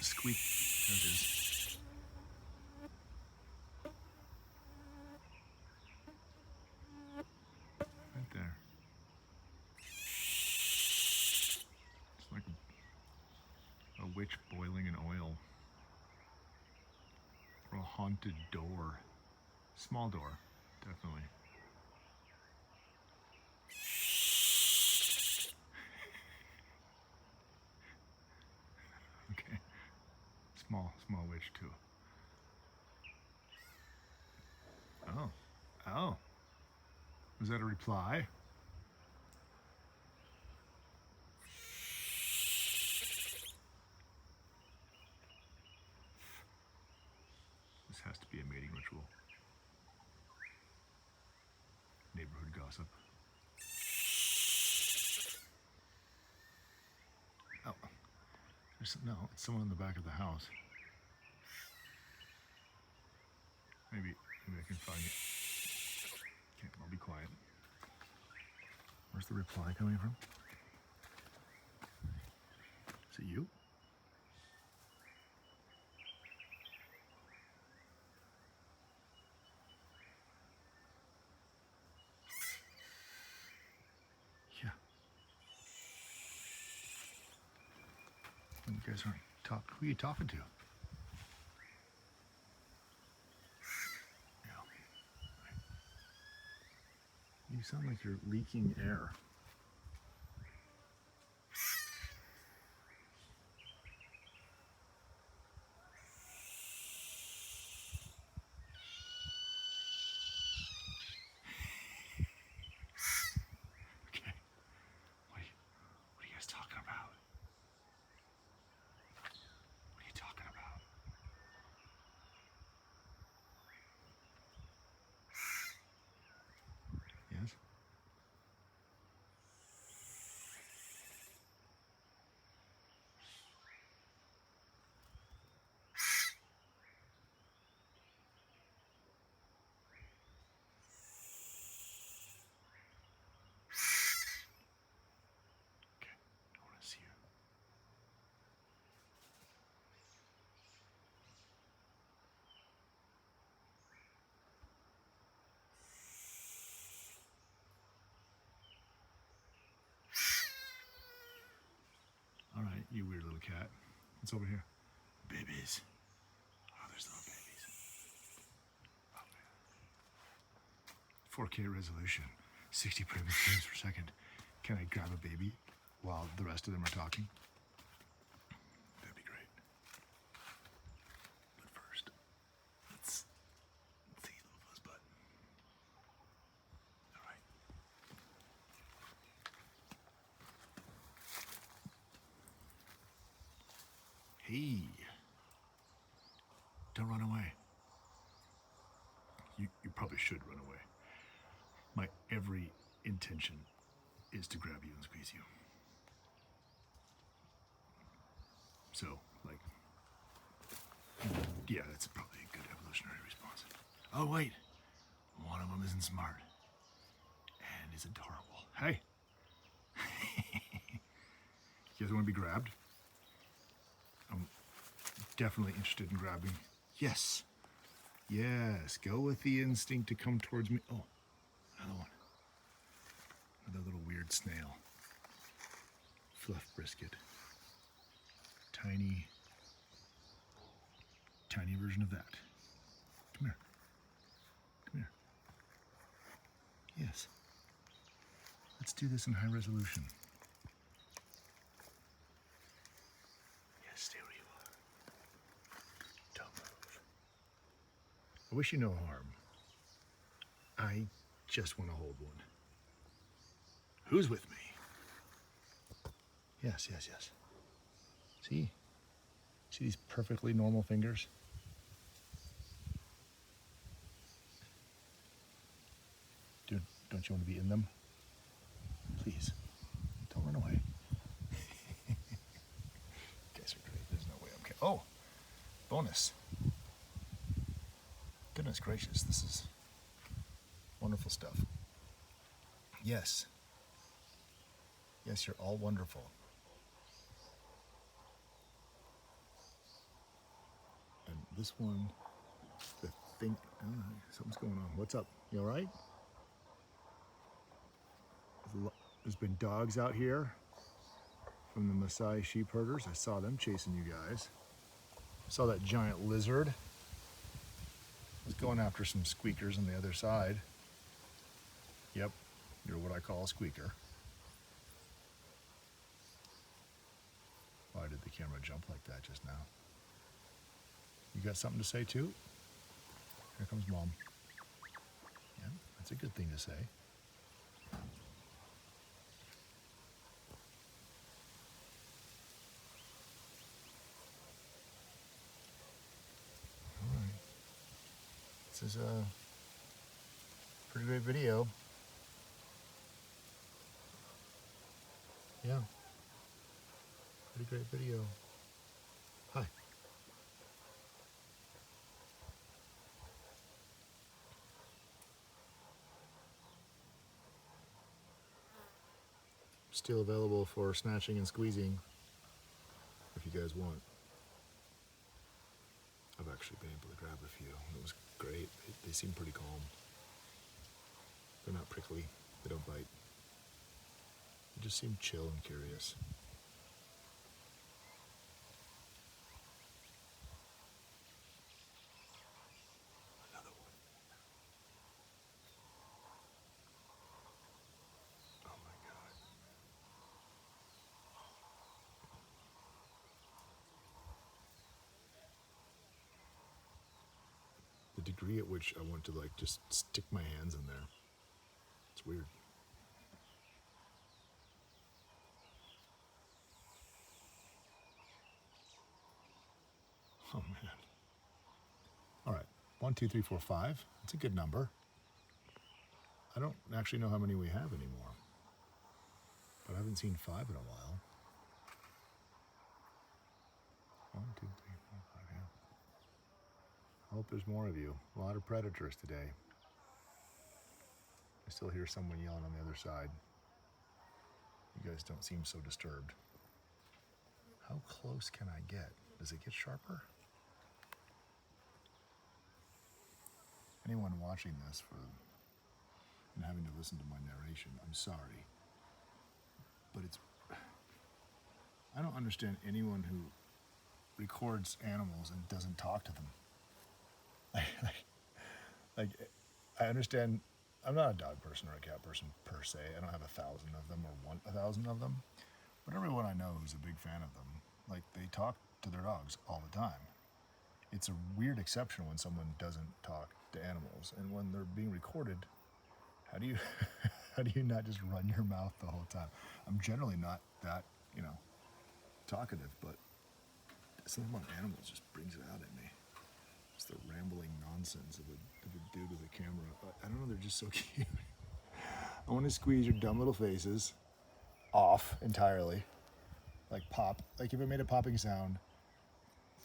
squeak. There it is. Right there. It's like a witch boiling in oil. Or a haunted door. Small door, definitely. Okay. Small witch too. Oh. Oh. Was that a reply? This has to be a mating ritual. Neighborhood gossip. Oh. No, it's someone in the back of the house. Maybe I can find it. Okay, I'll be quiet. Where's the reply coming from? Is it you? Yeah. You guys aren't talking. Who are you talking to? Yeah. You sound like you're leaking air. Okay. What are you guys talking about? What are you talking about? Yes? Okay. I want to see you. All right, you weird little cat. What's over here? Babies. Oh, there's little babies. Oh, man. 4K resolution, 60 frames per second. Can I grab a baby while the rest of them are talking? That'd be great. But first, let's see little fuzzbutt. All right. Hey, don't run away. You probably should run away. My every intention is to grab you and squeeze you. So, like, yeah, that's probably a good evolutionary response. Oh, wait. One of them isn't smart and is adorable. Hey. You guys want to be grabbed? I'm definitely interested in grabbing. Yes. Yes. Go with the instinct to come towards me. Oh, another one. Another little weird snail. Fluff brisket. Tiny version of that. Come here. Come here. Yes. Let's do this in high resolution. Yes, stay where you are. Don't move. I wish you no harm. I just want to hold one. Who's with me? Yes. See? See these perfectly normal fingers? Don't you want to be in them? Please, don't run away. You guys are great. There's no way I'm kidding. Oh, bonus. Goodness gracious, this is wonderful stuff. Yes. Yes, you're all wonderful. This one, the thing, something's going on. What's up? You all right? There's been dogs out here from the Maasai sheep herders. I saw them chasing you guys. I saw that giant lizard. I was going after some squeakers on the other side. Yep, you're what I call a squeaker. Why did the camera jump like that just now? You got something to say too? Here comes Mom. Yeah, that's a good thing to say. All right. This is a pretty great video. Yeah. Pretty great video. Hi. Still available for snatching and squeezing if you guys want. I've actually been able to grab a few. It was great. They seem pretty calm. They're not prickly. They don't bite. They just seem chill and curious. Another one. Oh my God. The degree at which I want to like just stick my hands in there. It's weird. Oh man. All right, 1, 2, 3, 4, 5. That's a good number. I don't actually know how many we have anymore, but I haven't seen 5 in a while. 1, 2, 3, 4, 5, yeah. I hope there's more of you. A lot of predators today. I still hear someone yelling on the other side. You guys don't seem so disturbed. How close can I get? Does it get sharper? Anyone watching this and having to listen to my narration, I'm sorry. But I don't understand anyone who records animals and doesn't talk to them. Like, I understand, I'm not a dog person or a cat person per se. I don't have 1,000 of them or 1,000 of them. But everyone I know who's a big fan of them, like they talk to their dogs all the time. It's a weird exception when someone doesn't talk to animals. And when they're being recorded, how do you how do you not just run your mouth the whole time? I'm generally not that, talkative, but something about animals just brings it out in me. It's the rambling nonsense of a dude with a camera. I don't know, they're just so cute. I want to squeeze your dumb little faces off entirely. Like pop. Like if it made a popping sound,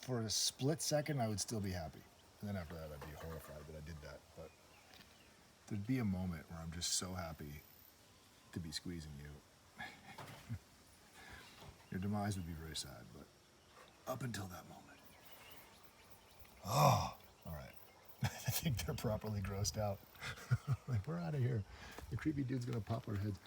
for a split second I would still be happy. And then after that I'd be horrified that I did that. But there'd be a moment where I'm just so happy to be squeezing you. Your demise would be very sad, but up until that moment. Oh, all right. I think they're properly grossed out. Like, we're out of here. The creepy dude's gonna pop our heads.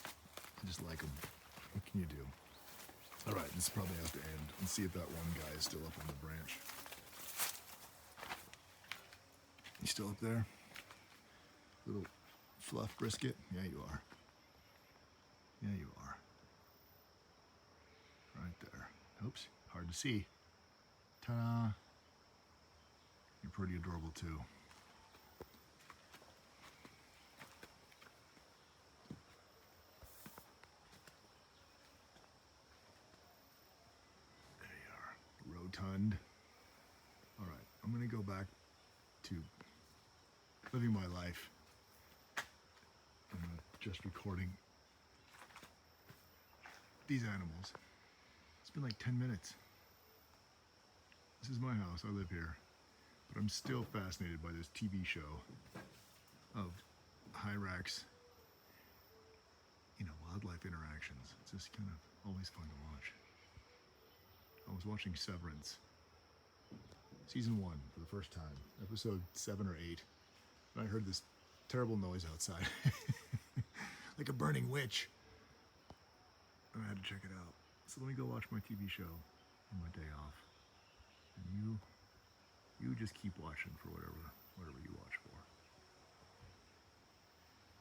I just like him. What can you do? All right, this probably has to end. Let's see if that one guy is still up on the branch. You still up there? Little fluff brisket? Yeah, you are. Yeah, you are. Right there. Oops, hard to see. Ta-da! You're pretty adorable too. There you are. Rotund. All right, I'm gonna go back to living my life. I'm just recording these animals. It's been like 10 minutes. This is my house, I live here. But I'm still fascinated by this TV show of Hyrax, wildlife interactions. It's just kind of always fun to watch. I was watching Severance Season 1 for the first time, episode 7 or 8. And I heard this terrible noise outside, like a burning witch. And I had to check it out. So let me go watch my TV show on my day off. And you just keep watching for whatever you watch for.